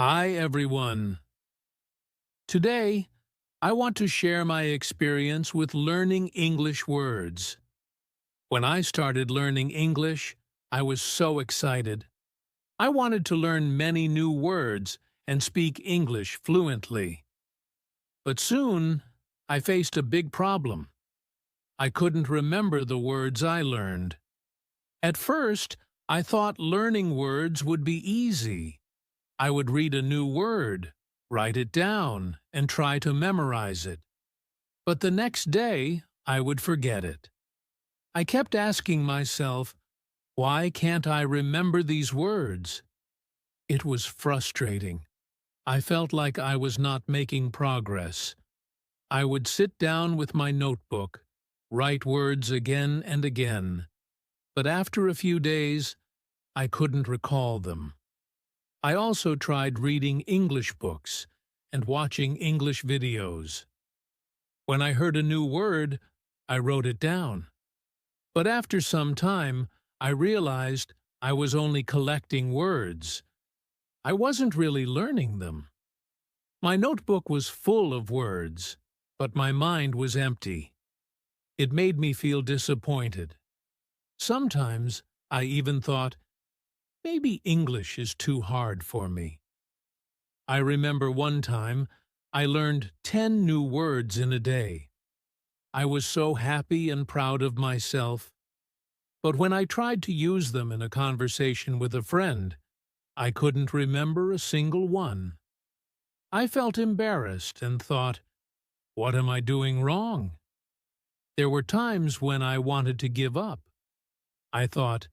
Hi, everyone. Today, I want to share my experience with learning English words. When I started learning English, I was so excited. I wanted to learn many new words and speak English fluently. But soon, I faced a big problem. I couldn't remember the words I learned. At first, I thought learning words would be easy. I would read a new word, write it down, and try to memorize it. But the next day, I would forget it. I kept asking myself, why can't I remember these words? It was frustrating. I felt like I was not making progress. I would sit down with my notebook, write words again and again. But after a few days, I couldn't recall them. I also tried reading English books and watching English videos. When I heard a new word, I wrote it down. But after some time, I realized I was only collecting words. I wasn't really learning them. My notebook was full of words, but my mind was empty. It made me feel disappointed. Sometimes I even thought, maybe English is too hard for me. I remember one time I learned 10 new words in a day. I was so happy and proud of myself. But when I tried to use them in a conversation with a friend, I couldn't remember a single one. I felt embarrassed and thought, what am I doing wrong? There were times when I wanted to give up. I thought,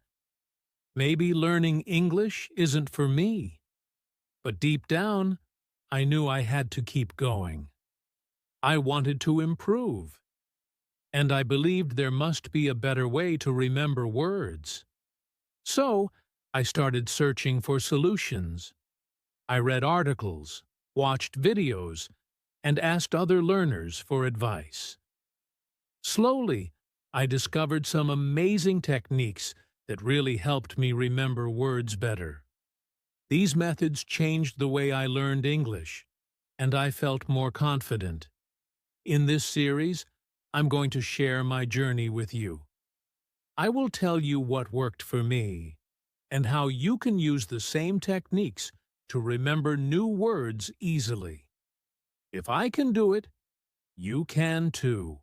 maybe learning English isn't for me. But deep down, I knew I had to keep going. I wanted to improve. And I believed there must be a better way to remember words. So, I started searching for solutions. I read articles, watched videos, and asked other learners for advice. Slowly, I discovered some amazing techniques that really helped me remember words better. These methods changed the way I learned English, and I felt more confident. In this series, I'm going to share my journey with you. I will tell you what worked for me, and how you can use the same techniques to remember new words easily. If I can do it, you can too.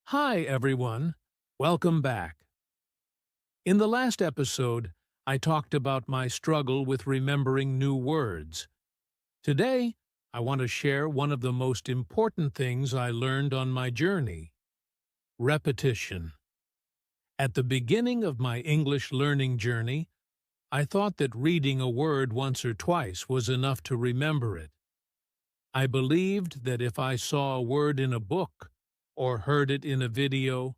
Hi, everyone. Welcome back. In the last episode, I talked about my struggle with remembering new words. Today, I want to share one of the most important things I learned on my journey: repetition. At the beginning of my English learning journey, I thought that reading a word once or twice was enough to remember it. I believed that if I saw a word in a book or heard it in a video,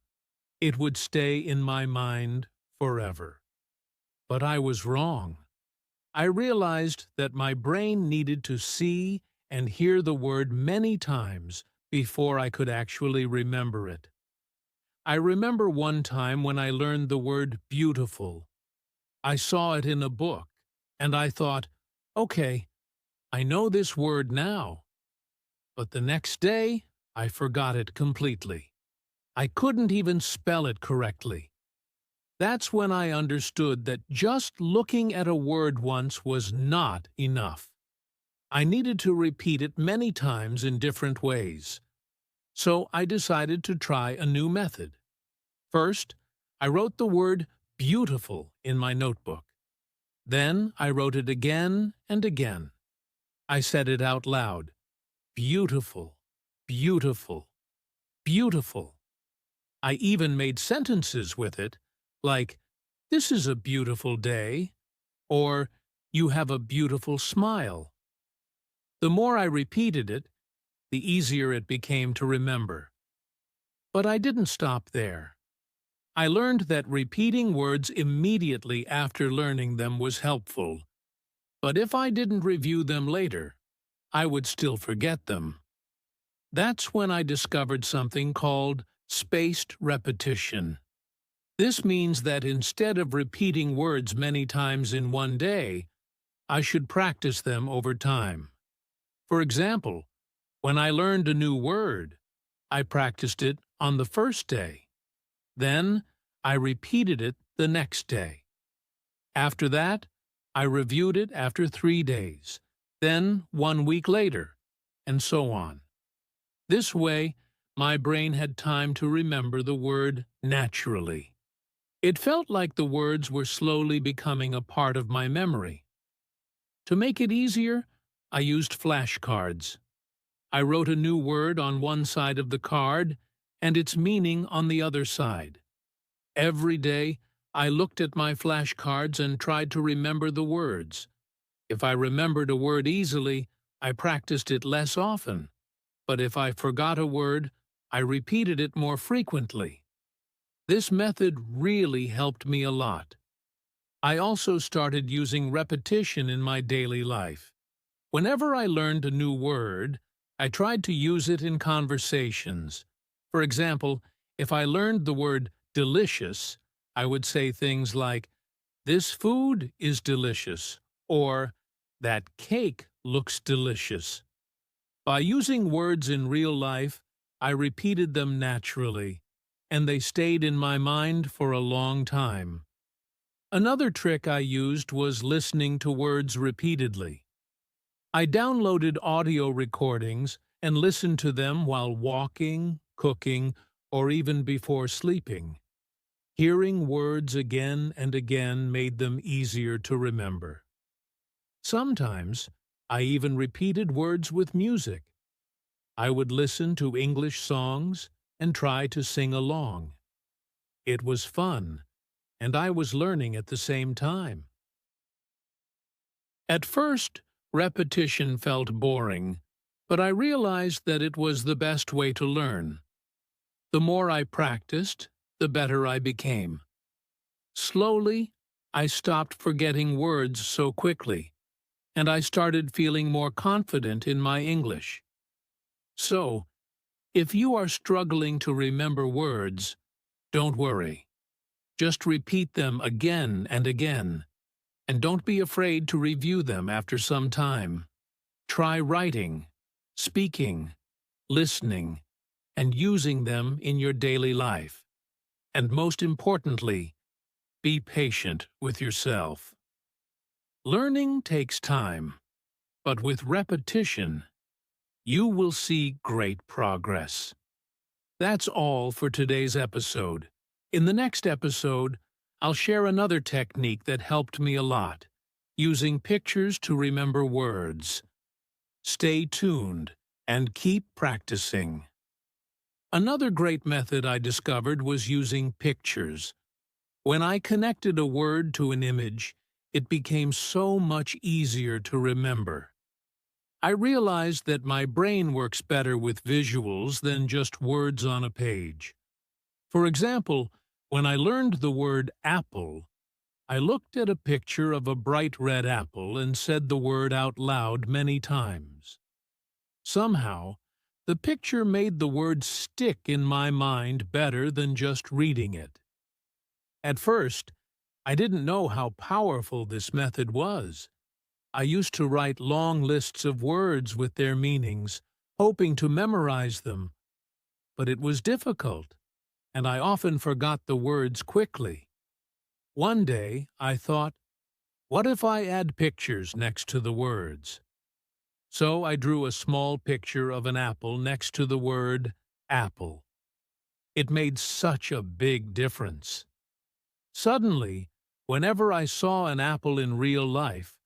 it would stay in my mind forever. But I was wrong. I realized that my brain needed to see and hear the word many times before I could actually remember it. I remember one time when I learned the word beautiful. I saw it in a book, and I thought, okay, I know this word now. But the next day, I forgot it completely. I couldn't even spell it correctly. That's when I understood that just looking at a word once was not enough. I needed to repeat it many times in different ways. So I decided to try a new method. First, I wrote the word beautiful in my notebook. Then I wrote it again and again. I said it out loud. Beautiful, beautiful, beautiful. I even made sentences with it, like, this is a beautiful day, or you have a beautiful smile. The more I repeated it, the easier it became to remember. But I didn't stop there. I learned that repeating words immediately after learning them was helpful. But if I didn't review them later, I would still forget them. That's when I discovered something called spaced repetition. This means that instead of repeating words many times in one day, I should practice them over time. For example, when I learned a new word, I practiced it on the first day. Then, I repeated it the next day. After that, I reviewed it after 3 days, then 1 week later, and so on. This way, my brain had time to remember the word naturally. It felt like the words were slowly becoming a part of my memory. To make it easier, I used flashcards. I wrote a new word on one side of the card and its meaning on the other side. Every day, I looked at my flashcards and tried to remember the words. If I remembered a word easily, I practiced it less often. But if I forgot a word, I repeated it more frequently. This method really helped me a lot. I also started using repetition in my daily life. Whenever I learned a new word, I tried to use it in conversations. For example, if I learned the word delicious, I would say things like, "This food is delicious," or "That cake looks delicious." By using words in real life, I repeated them naturally, and they stayed in my mind for a long time. Another trick I used was listening to words repeatedly. I downloaded audio recordings and listened to them while walking, cooking, or even before sleeping. Hearing words again and again made them easier to remember. Sometimes, I even repeated words with music. I would listen to English songs and try to sing along. It was fun, and I was learning at the same time. At first, repetition felt boring, but I realized that it was the best way to learn. The more I practiced, the better I became. Slowly, I stopped forgetting words so quickly, and I started feeling more confident in my English. So, if you are struggling to remember words, don't worry. Just repeat them again and again, and don't be afraid to review them after some time. Try writing, speaking, listening, and using them in your daily life. And most importantly, be patient with yourself. Learning takes time, but with repetition, you will see great progress. That's all for today's episode. In the next episode, I'll share another technique that helped me a lot, using pictures to remember words. Stay tuned and keep practicing. Another great method I discovered was using pictures. When I connected a word to an image, it became so much easier to remember. I realized that my brain works better with visuals than just words on a page. For example, when I learned the word apple, I looked at a picture of a bright red apple and said the word out loud many times. Somehow, the picture made the word stick in my mind better than just reading it. At first, I didn't know how powerful this method was. I used to write long lists of words with their meanings, hoping to memorize them. But it was difficult, and I often forgot the words quickly. One day, I thought, what if I add pictures next to the words? So I drew a small picture of an apple next to the word apple. It made such a big difference. Suddenly, whenever I saw an apple in real life,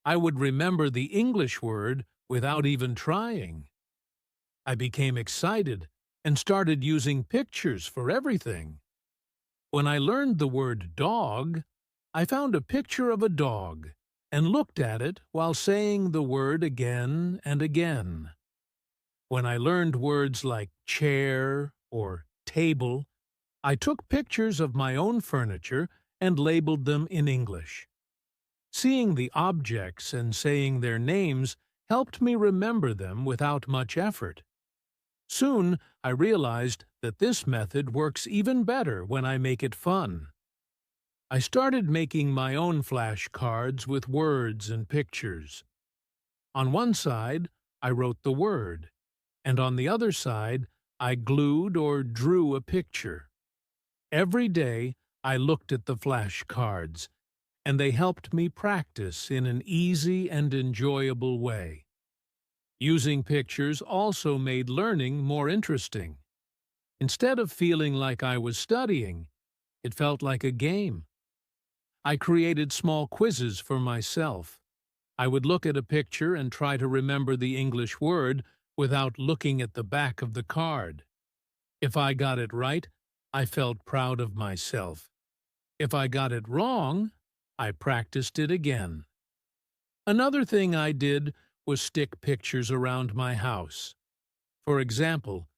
I would remember the English word without even trying. I became excited and started using pictures for everything. When I learned the word dog, I found a picture of a dog and looked at it while saying the word again and again. When I learned words like chair or table, I took pictures of my own furniture and labeled them in English. Seeing the objects and saying their names helped me remember them without much effort. Soon, I realized that this method works even better when I make it fun. I started making my own flashcards with words and pictures. On one side, I wrote the word, and on the other side, I glued or drew a picture. Every day, I looked at the flashcards, and they helped me practice in an easy and enjoyable way. Using pictures also made learning more interesting. Instead of feeling like I was studying, it felt like a game. I created small quizzes for myself. I would look at a picture and try to remember the English word without looking at the back of the card. If I got it right, I felt proud of myself. If I got it wrong, I practiced it again. Another thing I did was stick pictures around my house. For example,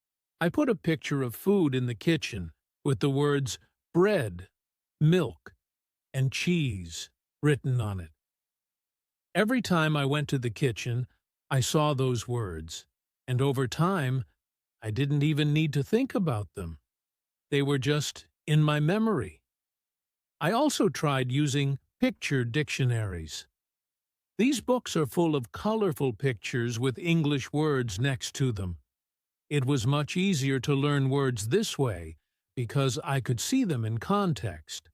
I put a picture of food in the kitchen with the words bread, milk, and cheese written on it. Every time I went to the kitchen, I saw those words, and over time, I didn't even need to think about them. They were just in my memory. I also tried using picture dictionaries. These books are full of colorful pictures with English words next to them. It was much easier to learn words this way because I could see them in context.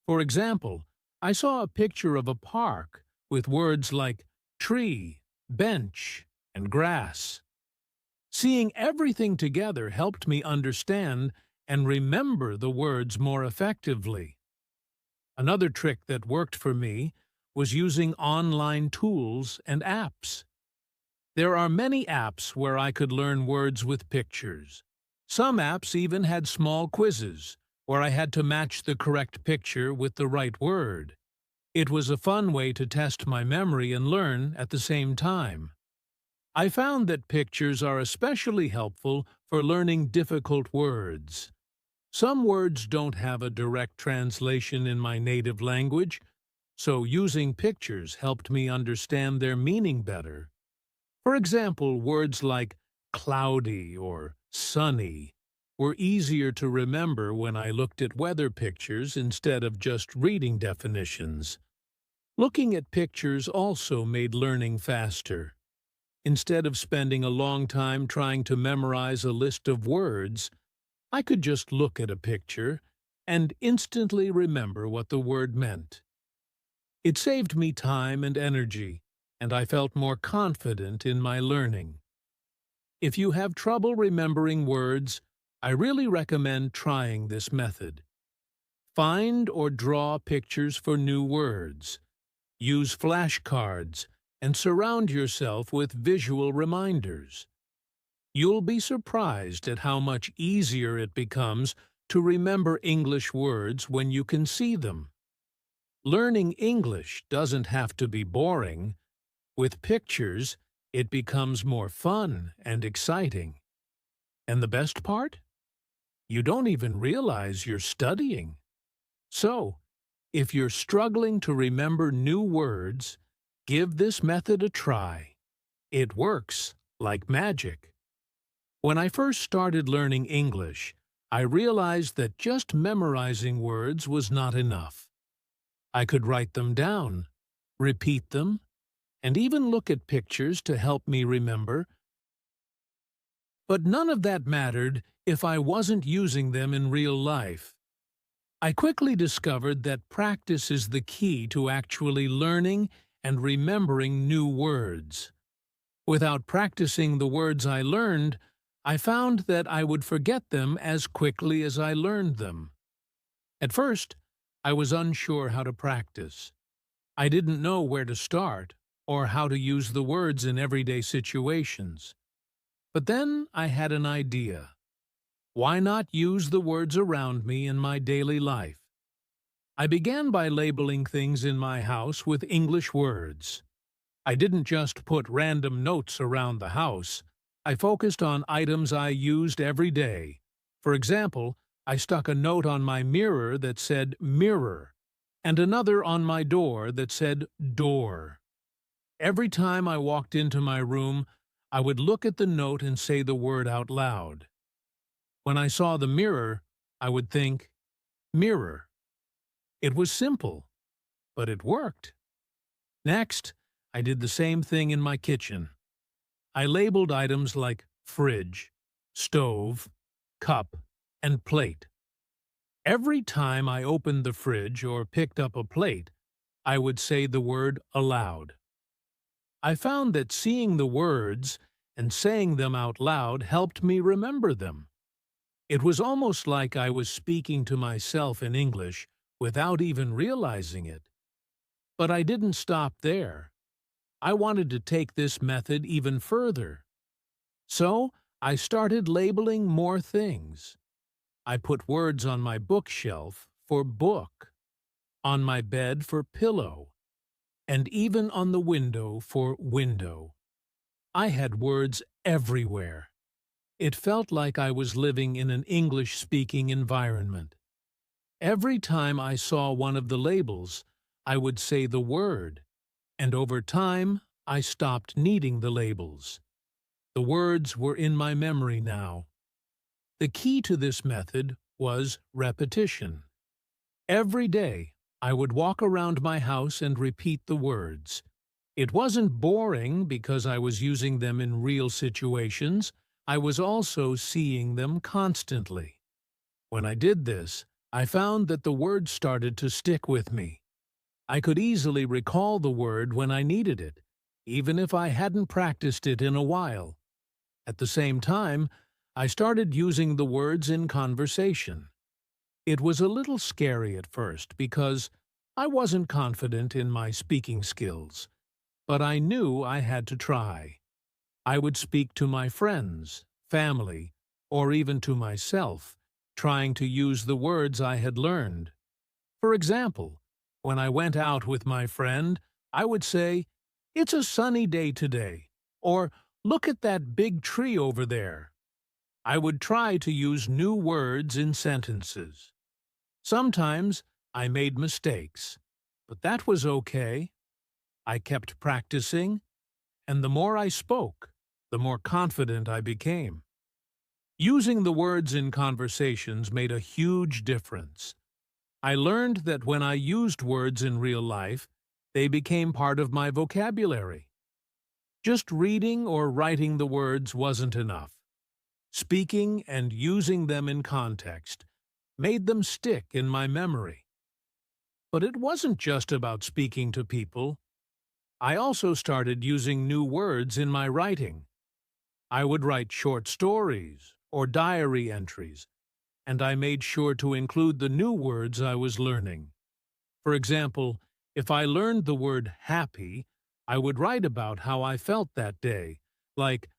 For example, I saw a picture of a park with words like tree, bench, and grass. Seeing everything together helped me understand and remember the words more effectively. Another trick that worked for me was using online tools and apps. There are many apps where I could learn words with pictures. Some apps even had small quizzes where I had to match the correct picture with the right word. It was a fun way to test my memory and learn at the same time. I found that pictures are especially helpful for learning difficult words. Some words don't have a direct translation in my native language, so using pictures helped me understand their meaning better. For example, words like cloudy or sunny were easier to remember when I looked at weather pictures instead of just reading definitions. Looking at pictures also made learning faster. Instead of spending a long time trying to memorize a list of words, I could just look at a picture and instantly remember what the word meant. It saved me time and energy, and I felt more confident in my learning. If you have trouble remembering words, I really recommend trying this method. Find or draw pictures for new words. Use flashcards and surround yourself with visual reminders. You'll be surprised at how much easier it becomes to remember English words when you can see them. Learning English doesn't have to be boring. With pictures, it becomes more fun and exciting. And the best part? You don't even realize you're studying. So, if you're struggling to remember new words, give this method a try. It works like magic. When I first started learning English, I realized that just memorizing words was not enough. I could write them down, repeat them, and even look at pictures to help me remember. But none of that mattered if I wasn't using them in real life. I quickly discovered that practice is the key to actually learning and remembering new words. Without practicing the words I learned, I found that I would forget them as quickly as I learned them. At first, I was unsure how to practice. I didn't know where to start or how to use the words in everyday situations. But then I had an idea. Why not use the words around me in my daily life? I began by labeling things in my house with English words. I didn't just put random notes around the house. I focused on items I used every day. For example, I stuck a note on my mirror that said mirror, and another on my door that said door. Every time I walked into my room, I would look at the note and say the word out loud. When I saw the mirror, I would think, mirror. It was simple, but it worked. Next, I did the same thing in my kitchen. I labeled items like fridge, stove, cup, and plate. Every time I opened the fridge or picked up a plate, I would say the word aloud. I found that seeing the words and saying them out loud helped me remember them. It was almost like I was speaking to myself in English without even realizing it. But I didn't stop there. I wanted to take this method even further. So I started labeling more things. I put words on my bookshelf for book, on my bed for pillow, and even on the window for window. I had words everywhere. It felt like I was living in an English-speaking environment. Every time I saw one of the labels, I would say the word, and over time, I stopped needing the labels. The words were in my memory now. The key to this method was repetition. Every day, I would walk around my house and repeat the words. It wasn't boring because I was using them in real situations. I was also seeing them constantly. When I did this, I found that the words started to stick with me. I could easily recall the word when I needed it, even if I hadn't practiced it in a while. At the same time, I started using the words in conversation. It was a little scary at first because I wasn't confident in my speaking skills, but I knew I had to try. I would speak to my friends, family, or even to myself, trying to use the words I had learned. For example, when I went out with my friend, I would say, "It's a sunny day today," or "Look at that big tree over there." I would try to use new words in sentences. Sometimes I made mistakes, but that was okay. I kept practicing, and the more I spoke, the more confident I became. Using the words in conversations made a huge difference. I learned that when I used words in real life, they became part of my vocabulary. Just reading or writing the words wasn't enough. Speaking and using them in context made them stick in my memory. But it wasn't just about speaking to people. I also started using new words in my writing. I would write short stories or diary entries, and I made sure to include the new words I was learning. For example, if I learned the word happy, I would write about how I felt that day, like,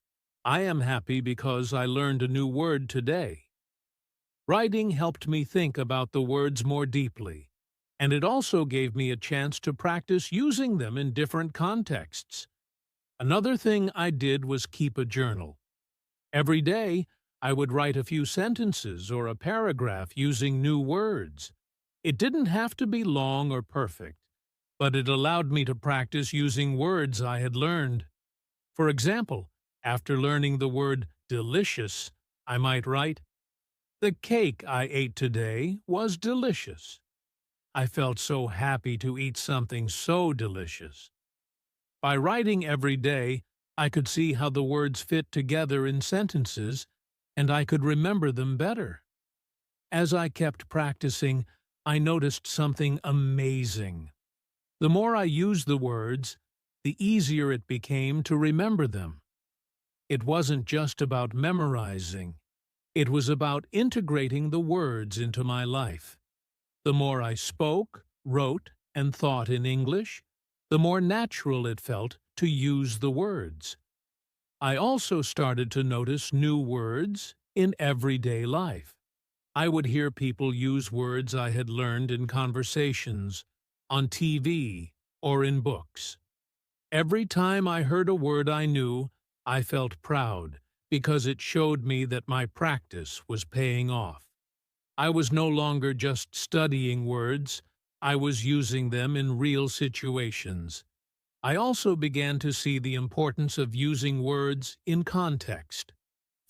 "I am happy because I learned a new word today." Writing helped me think about the words more deeply, and it also gave me a chance to practice using them in different contexts. Another thing I did was keep a journal. Every day, I would write a few sentences or a paragraph using new words. It didn't have to be long or perfect, but it allowed me to practice using words I had learned. For example, after learning the word delicious, I might write, "The cake I ate today was delicious. I felt so happy to eat something so delicious." By writing every day, I could see how the words fit together in sentences, and I could remember them better. As I kept practicing, I noticed something amazing. The more I used the words, the easier it became to remember them. It wasn't just about memorizing. It was about integrating the words into my life. The more I spoke, wrote, and thought in English, the more natural it felt to use the words. I also started to notice new words in everyday life. I would hear people use words I had learned in conversations, on TV, or in books. Every time I heard a word I knew, I felt proud because it showed me that my practice was paying off. I was no longer just studying words, I was using them in real situations. I also began to see the importance of using words in context.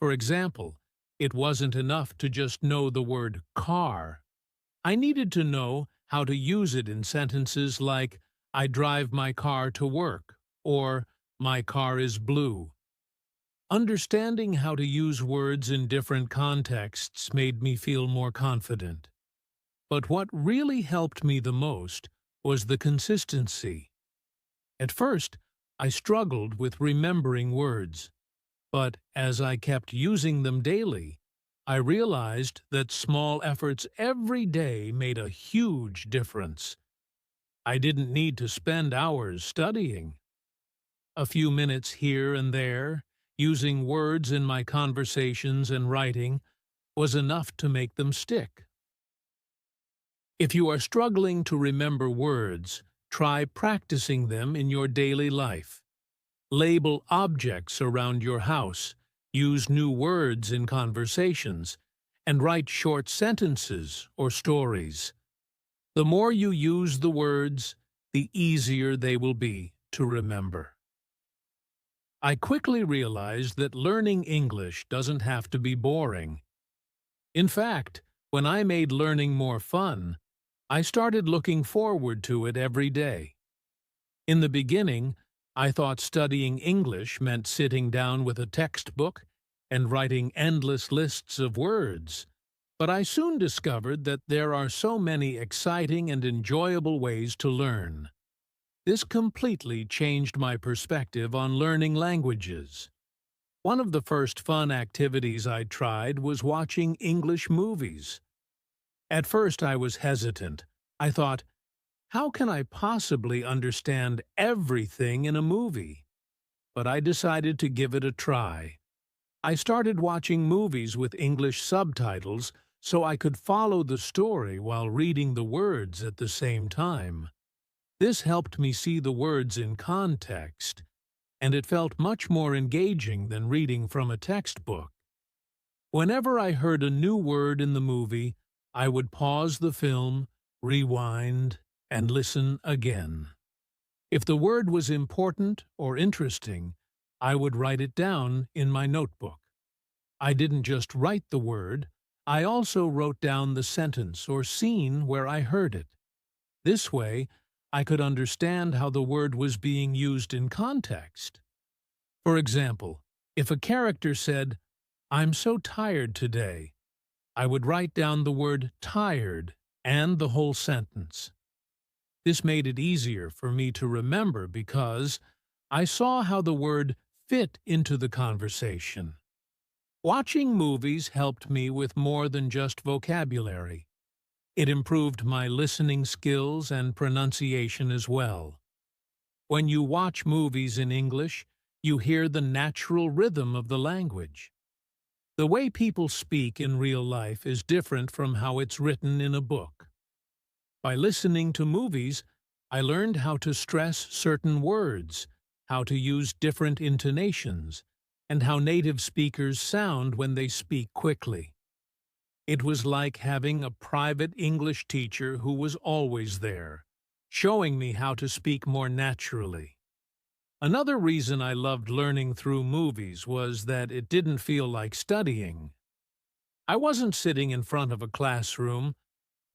For example, it wasn't enough to just know the word car. I needed to know how to use it in sentences like, I drive my car to work, or my car is blue. Understanding how to use words in different contexts made me feel more confident. But what really helped me the most was the consistency. At first, I struggled with remembering words, but as I kept using them daily, I realized that small efforts every day made a huge difference. I didn't need to spend hours studying. A few minutes here and there, using words in my conversations and writing, was enough to make them stick. If you are struggling to remember words, try practicing them in your daily life. Label objects around your house, use new words in conversations, and write short sentences or stories. The more you use the words, the easier they will be to remember. I quickly realized that learning English doesn't have to be boring. In fact, when I made learning more fun, I started looking forward to it every day. In the beginning, I thought studying English meant sitting down with a textbook and writing endless lists of words, but I soon discovered that there are so many exciting and enjoyable ways to learn. This completely changed my perspective on learning languages. One of the first fun activities I tried was watching English movies. At first I was hesitant. I thought, how can I possibly understand everything in a movie? But I decided to give it a try. I started watching movies with English subtitles so I could follow the story while reading the words at the same time. This helped me see the words in context, and it felt much more engaging than reading from a textbook. Whenever I heard a new word in the movie, I would pause the film, rewind, and listen again. If the word was important or interesting, I would write it down in my notebook. I didn't just write the word, I also wrote down the sentence or scene where I heard it. This way, I could understand how the word was being used in context. For example, if a character said, "I'm so tired today," I would write down the word tired and the whole sentence. This made it easier for me to remember because I saw how the word fit into the conversation. Watching movies helped me with more than just vocabulary. It improved my listening skills and pronunciation as well. When you watch movies in English, you hear the natural rhythm of the language. The way people speak in real life is different from how it's written in a book. By listening to movies, I learned how to stress certain words, how to use different intonations, and how native speakers sound when they speak quickly. It was like having a private English teacher who was always there, showing me how to speak more naturally. Another reason I loved learning through movies was that it didn't feel like studying. I wasn't sitting in front of a classroom.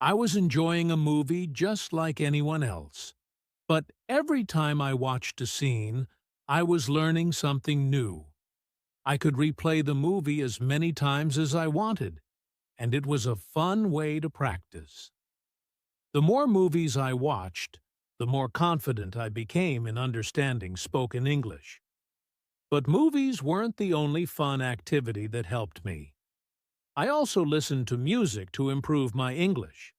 I was enjoying a movie just like anyone else. But every time I watched a scene, I was learning something new. I could replay the movie as many times as I wanted, and it was a fun way to practice. The more movies I watched, the more confident I became in understanding spoken English. But movies weren't the only fun activity that helped me. I also listened to music to improve my English.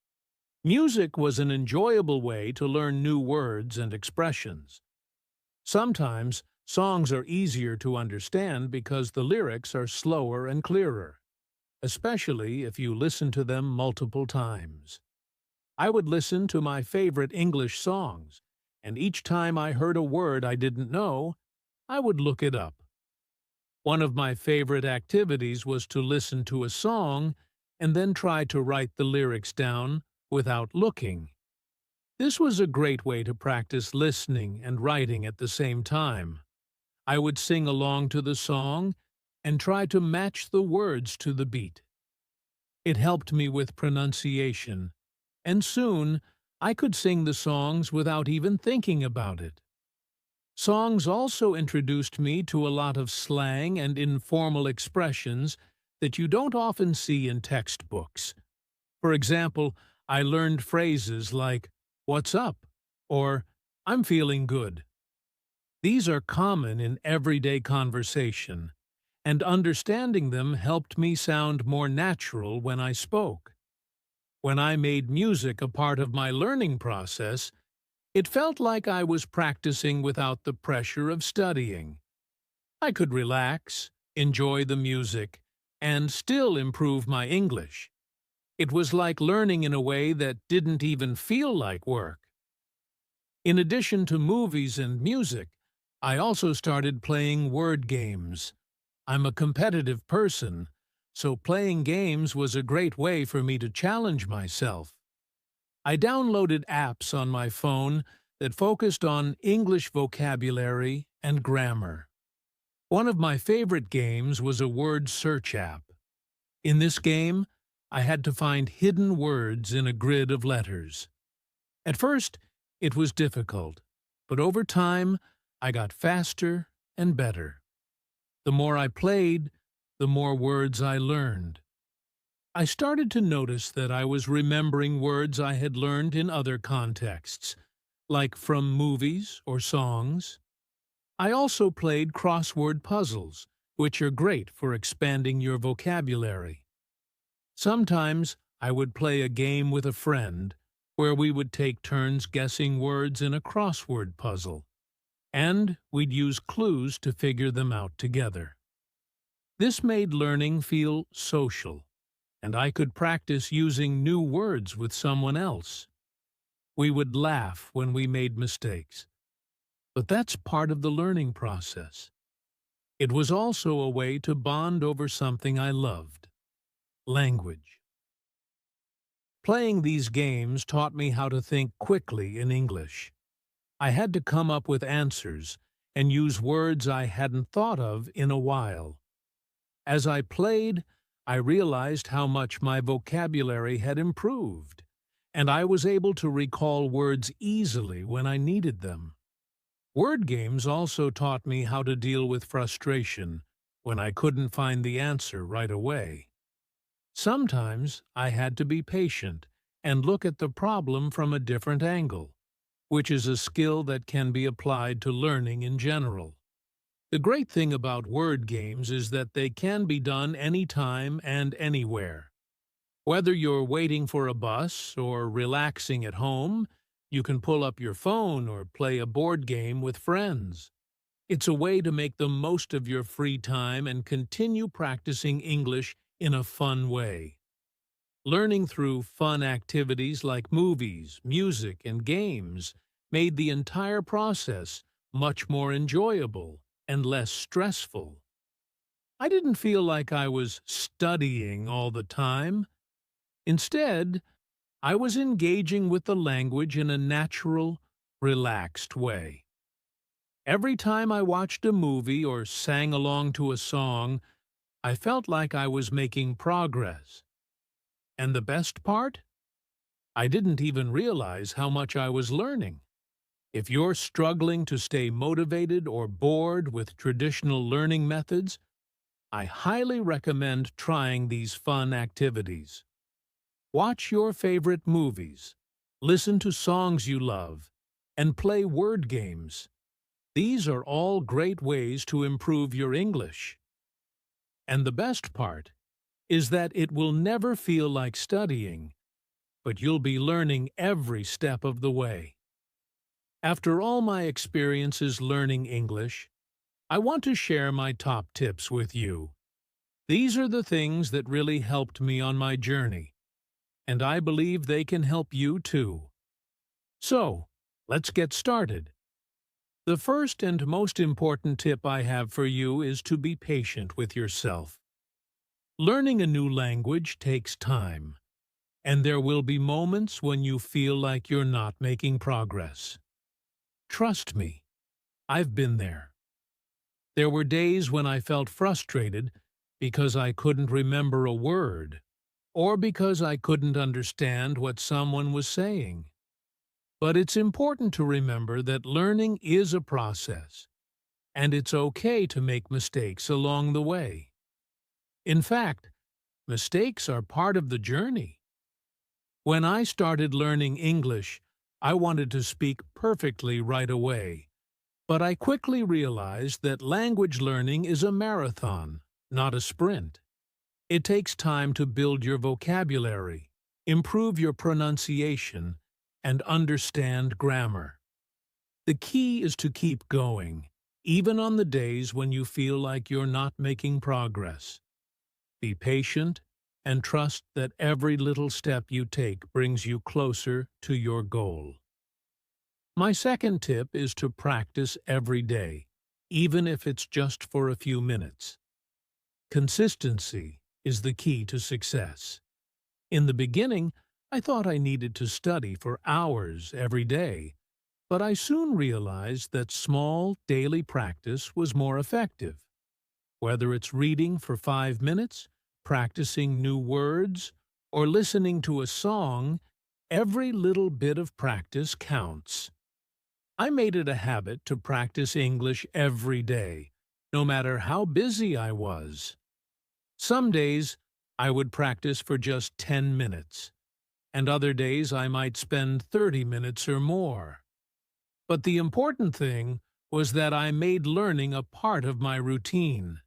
Music was an enjoyable way to learn new words and expressions. Sometimes, songs are easier to understand because the lyrics are slower and clearer, especially if you listen to them multiple times. I would listen to my favorite English songs, and each time I heard a word I didn't know, I would look it up. One of my favorite activities was to listen to a song and then try to write the lyrics down without looking. This was a great way to practice listening and writing at the same time. I would sing along to the song and try to match the words to the beat. It helped me with pronunciation, and soon I could sing the songs without even thinking about it. Songs also introduced me to a lot of slang and informal expressions that you don't often see in textbooks. For example, I learned phrases like, "What's up?" or "I'm feeling good." These are common in everyday conversation, and understanding them helped me sound more natural when I spoke. When I made music a part of my learning process, it felt like I was practicing without the pressure of studying. I could relax, enjoy the music, and still improve my English. It was like learning in a way that didn't even feel like work. In addition to movies and music, I also started playing word games. I'm a competitive person, so playing games was a great way for me to challenge myself. I downloaded apps on my phone that focused on English vocabulary and grammar. One of my favorite games was a word search app. In this game, I had to find hidden words in a grid of letters. At first, it was difficult, but over time, I got faster and better. The more I played, the more words I learned. I started to notice that I was remembering words I had learned in other contexts, like from movies or songs. I also played crossword puzzles, which are great for expanding your vocabulary. Sometimes I would play a game with a friend, where we would take turns guessing words in a crossword puzzle, and we'd use clues to figure them out together. This made learning feel social, and I could practice using new words with someone else. We would laugh when we made mistakes, but that's part of the learning process. It was also a way to bond over something I loved: language. Playing these games taught me how to think quickly in English. I had to come up with answers and use words I hadn't thought of in a while. As I played, I realized how much my vocabulary had improved, and I was able to recall words easily when I needed them. Word games also taught me how to deal with frustration when I couldn't find the answer right away. Sometimes I had to be patient and look at the problem from a different angle, which is a skill that can be applied to learning in general. The great thing about word games is that they can be done anytime and anywhere. Whether you're waiting for a bus or relaxing at home, you can pull up your phone or play a board game with friends. It's a way to make the most of your free time and continue practicing English in a fun way. Learning through fun activities like movies, music, and games made the entire process much more enjoyable and less stressful. I didn't feel like I was studying all the time. Instead, I was engaging with the language in a natural, relaxed way. Every time I watched a movie or sang along to a song, I felt like I was making progress. And the best part? I didn't even realize how much I was learning. If you're struggling to stay motivated or bored with traditional learning methods, I highly recommend trying these fun activities. Watch your favorite movies, listen to songs you love, and play word games. These are all great ways to improve your English. And the best part is that it will never feel like studying, but you'll be learning every step of the way. After all my experiences learning English, I want to share my top tips with you. These are the things that really helped me on my journey, and I believe they can help you too. So, let's get started. The first and most important tip I have for you is to be patient with yourself. Learning a new language takes time, and there will be moments when you feel like you're not making progress. Trust me, I've been there. There were days when I felt frustrated because I couldn't remember a word, or because I couldn't understand what someone was saying. But it's important to remember that learning is a process, and it's okay to make mistakes along the way. In fact, mistakes are part of the journey. When I started learning English, I wanted to speak perfectly right away. But I quickly realized that language learning is a marathon, not a sprint. It takes time to build your vocabulary, improve your pronunciation, and understand grammar. The key is to keep going, even on the days when you feel like you're not making progress. Be patient and trust that every little step you take brings you closer to your goal. My second tip is to practice every day, even if it's just for a few minutes. Consistency is the key to success. In the beginning, I thought I needed to study for hours every day, but I soon realized that small, daily practice was more effective. Whether it's reading for 5 minutes, practicing new words, or listening to a song, every little bit of practice counts. I made it a habit to practice English every day, no matter how busy I was. Some days, I would practice for just 10 minutes, and other days I might spend 30 minutes or more. But the important thing was that I made learning a part of my routine.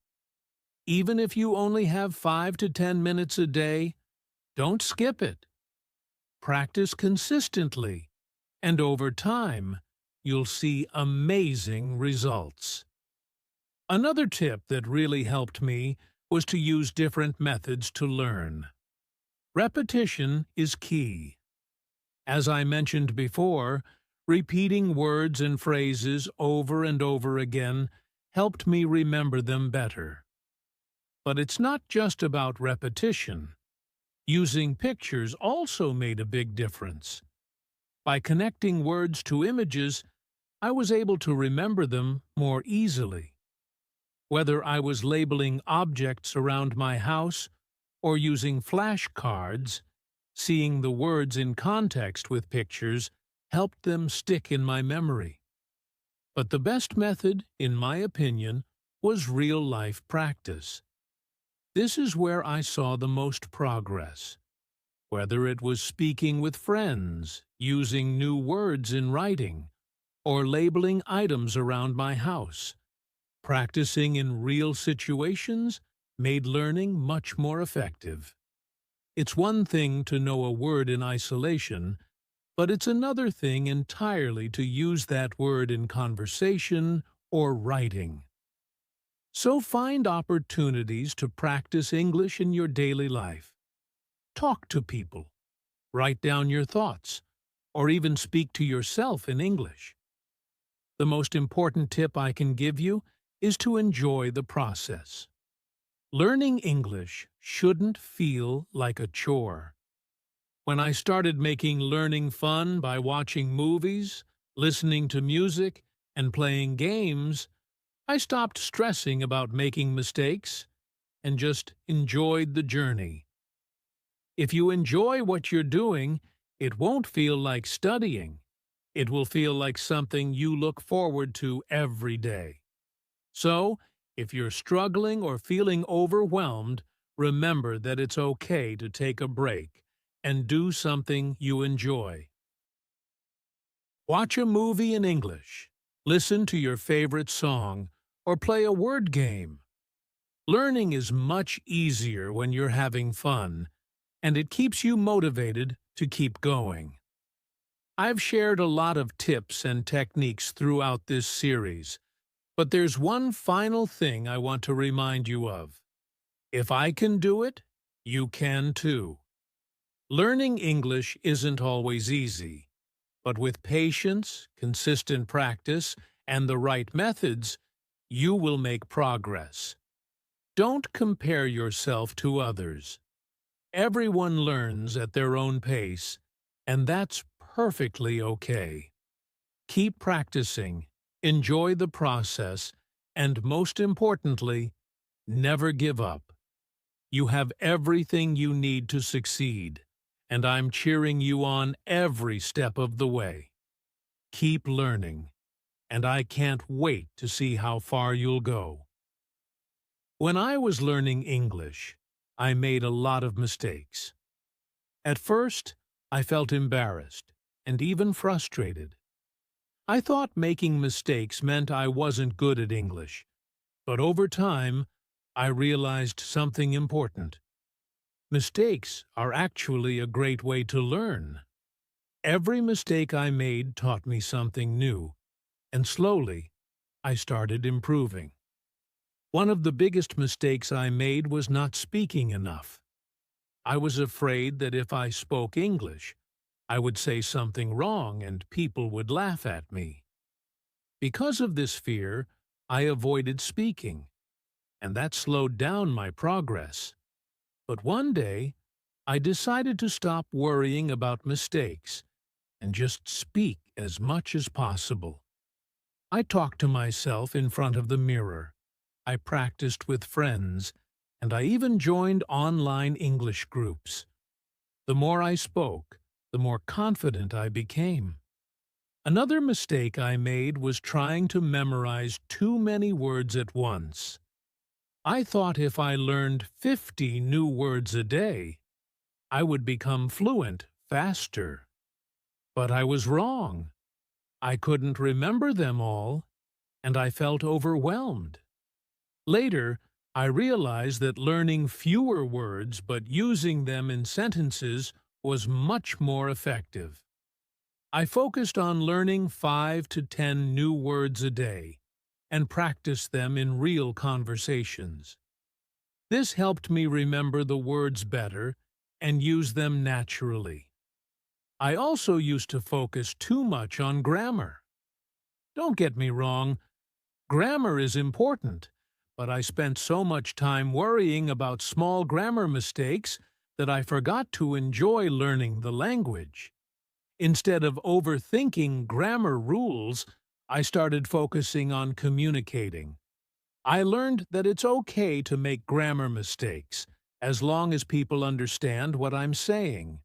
Even if you only have 5 to 10 minutes a day, don't skip it. Practice consistently, and over time, you'll see amazing results. Another tip that really helped me was to use different methods to learn. Repetition is key. As I mentioned before, repeating words and phrases over and over again helped me remember them better. But it's not just about repetition. Using pictures also made a big difference. By connecting words to images, I was able to remember them more easily. Whether I was labeling objects around my house or using flashcards, seeing the words in context with pictures helped them stick in my memory. But the best method, in my opinion, was real-life practice. This is where I saw the most progress. Whether it was speaking with friends, using new words in writing, or labeling items around my house, practicing in real situations made learning much more effective. It's one thing to know a word in isolation, but it's another thing entirely to use that word in conversation or writing. So find opportunities to practice English in your daily life. Talk to people, write down your thoughts, or even speak to yourself in English. The most important tip I can give you is to enjoy the process. Learning English shouldn't feel like a chore. When I started making learning fun by watching movies, listening to music, and playing games, I stopped stressing about making mistakes and just enjoyed the journey. If you enjoy what you're doing, it won't feel like studying. It will feel like something you look forward to every day. So, if you're struggling or feeling overwhelmed, remember that it's okay to take a break and do something you enjoy. Watch a movie in English, listen to your favorite song, or play a word game. Learning is much easier when you're having fun, and it keeps you motivated to keep going. I've shared a lot of tips and techniques throughout this series, but there's one final thing I want to remind you of. If I can do it, you can too. Learning English isn't always easy, but with patience, consistent practice, and the right methods, you will make progress. Don't compare yourself to others. Everyone learns at their own pace, and that's perfectly okay. Keep practicing, enjoy the process, and most importantly, never give up. You have everything you need to succeed, and I'm cheering you on every step of the way. Keep learning, and I can't wait to see how far you'll go. When I was learning English, I made a lot of mistakes. At first, I felt embarrassed and even frustrated. I thought making mistakes meant I wasn't good at English, but over time, I realized something important. Mistakes are actually a great way to learn. Every mistake I made taught me something new, and slowly, I started improving. One of the biggest mistakes I made was not speaking enough. I was afraid that if I spoke English, I would say something wrong and people would laugh at me. Because of this fear, I avoided speaking, and that slowed down my progress. But one day, I decided to stop worrying about mistakes and just speak as much as possible. I talked to myself in front of the mirror. I practiced with friends, and I even joined online English groups. The more I spoke, the more confident I became. Another mistake I made was trying to memorize too many words at once. I thought if I learned 50 new words a day, I would become fluent faster. But I was wrong. I couldn't remember them all, and I felt overwhelmed. Later, I realized that learning fewer words but using them in sentences was much more effective. I focused on learning 5 to 10 new words a day and practiced them in real conversations. This helped me remember the words better and use them naturally. I also used to focus too much on grammar. Don't get me wrong, grammar is important, but I spent so much time worrying about small grammar mistakes that I forgot to enjoy learning the language. Instead of overthinking grammar rules, I started focusing on communicating. I learned that it's okay to make grammar mistakes, as long as people understand what I'm saying.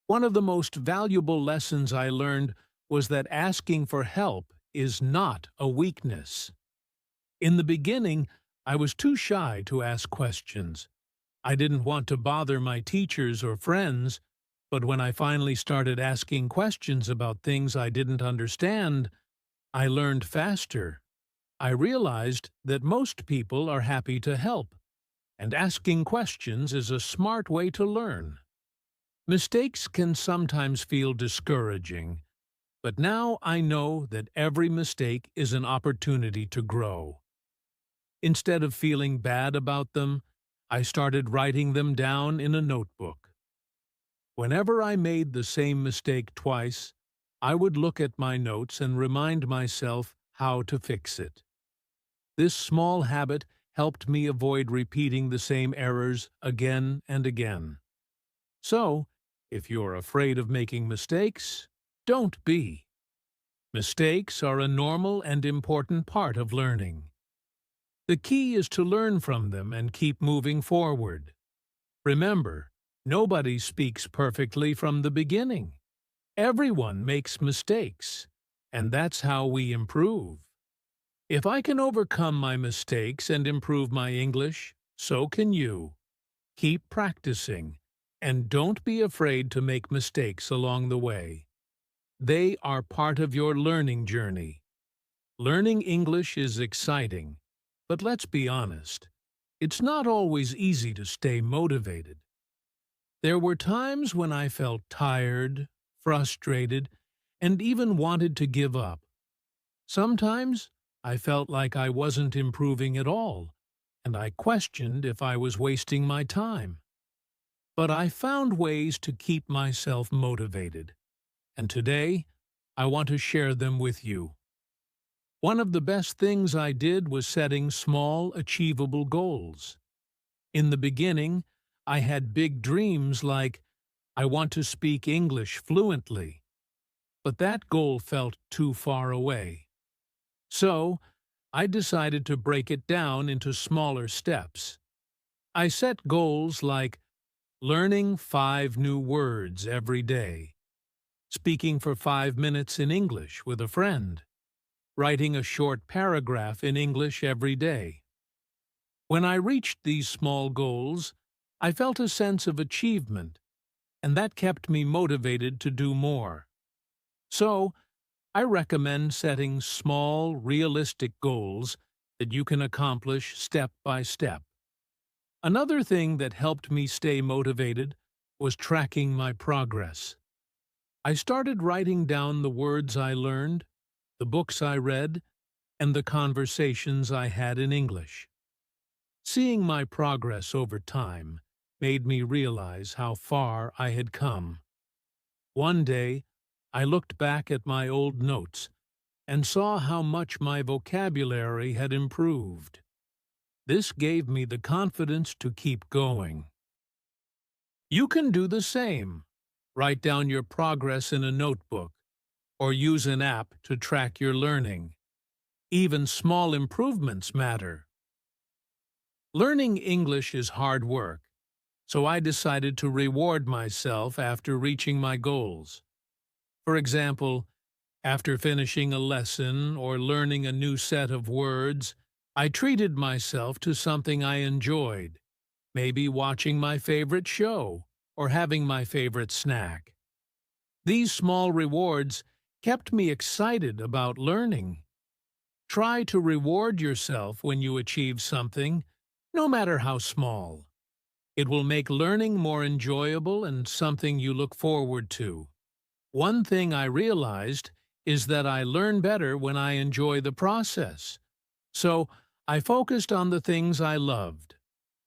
One of the most valuable lessons I learned was that asking for help is not a weakness. In the beginning, I was too shy to ask questions. I didn't want to bother my teachers or friends, but when I finally started asking questions about things I didn't understand, I learned faster. I realized that most people are happy to help, and asking questions is a smart way to learn. Mistakes can sometimes feel discouraging, but now I know that every mistake is an opportunity to grow. Instead of feeling bad about them, I started writing them down in a notebook. Whenever I made the same mistake twice, I would look at my notes and remind myself how to fix it. This small habit helped me avoid repeating the same errors again and again. So, if you're afraid of making mistakes, don't be. Mistakes are a normal and important part of learning. The key is to learn from them and keep moving forward. Remember, nobody speaks perfectly from the beginning. Everyone makes mistakes, and that's how we improve. If I can overcome my mistakes and improve my English, so can you. Keep practicing, and don't be afraid to make mistakes along the way. They are part of your learning journey. Learning English is exciting, but let's be honest, it's not always easy to stay motivated. There were times when I felt tired, frustrated, and even wanted to give up. Sometimes I felt like I wasn't improving at all, and I questioned if I was wasting my time. But I found ways to keep myself motivated, and today I want to share them with you. One of the best things I did was setting small, achievable goals. In the beginning, I had big dreams like, I want to speak English fluently, but that goal felt too far away. So, I decided to break it down into smaller steps. I set goals like learning 5 new words every day, speaking for 5 minutes in English with a friend, writing a short paragraph in English every day. When I reached these small goals, I felt a sense of achievement, and that kept me motivated to do more. So, I recommend setting small, realistic goals that you can accomplish step by step. Another thing that helped me stay motivated was tracking my progress. I started writing down the words I learned, the books I read, and the conversations I had in English. Seeing my progress over time made me realize how far I had come. One day, I looked back at my old notes and saw how much my vocabulary had improved. This gave me the confidence to keep going. You can do the same. Write down your progress in a notebook, or use an app to track your learning. Even small improvements matter. Learning English is hard work, so I decided to reward myself after reaching my goals. For example, after finishing a lesson or learning a new set of words, I treated myself to something I enjoyed, maybe watching my favorite show or having my favorite snack. These small rewards kept me excited about learning. Try to reward yourself when you achieve something, no matter how small. It will make learning more enjoyable and something you look forward to. One thing I realized is that I learn better when I enjoy the process. So, I focused on the things I loved: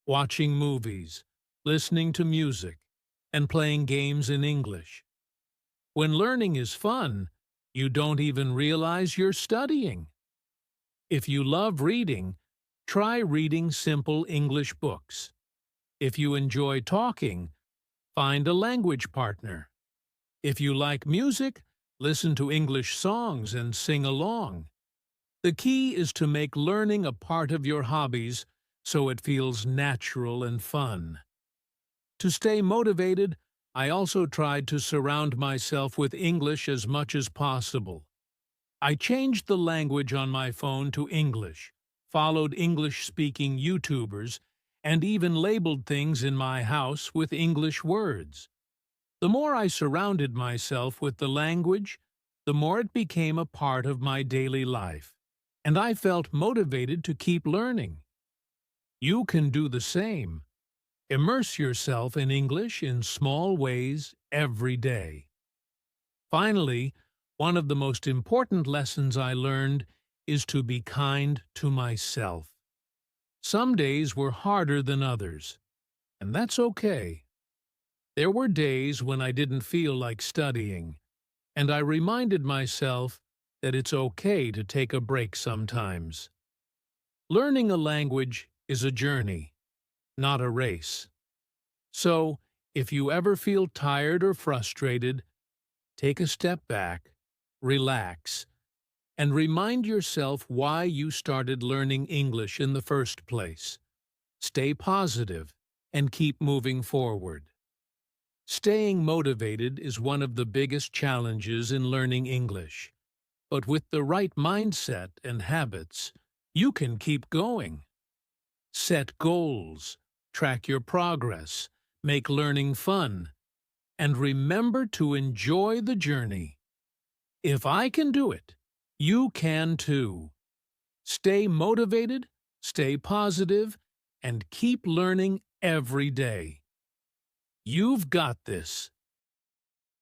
watching movies, listening to music, and playing games in English. When learning is fun, you don't even realize you're studying. If you love reading, try reading simple English books. If you enjoy talking, find a language partner. If you like music, listen to English songs and sing along. The key is to make learning a part of your hobbies so it feels natural and fun. To stay motivated, I also tried to surround myself with English as much as possible. I changed the language on my phone to English, followed English-speaking YouTubers, and even labeled things in my house with English words. The more I surrounded myself with the language, the more it became a part of my daily life, and I felt motivated to keep learning. You can do the same. Immerse yourself in English in small ways every day. Finally, one of the most important lessons I learned is to be kind to myself. Some days were harder than others, and that's okay. There were days when I didn't feel like studying, and I reminded myself that it's okay to take a break sometimes. Learning a language is a journey, not a race. So, if you ever feel tired or frustrated, take a step back, relax, and remind yourself why you started learning English in the first place. Stay positive and keep moving forward. Staying motivated is one of the biggest challenges in learning English, but with the right mindset and habits, you can keep going. Set goals, track your progress, make learning fun, and remember to enjoy the journey. If I can do it, you can too. Stay motivated, stay positive, and keep learning every day. You've got this.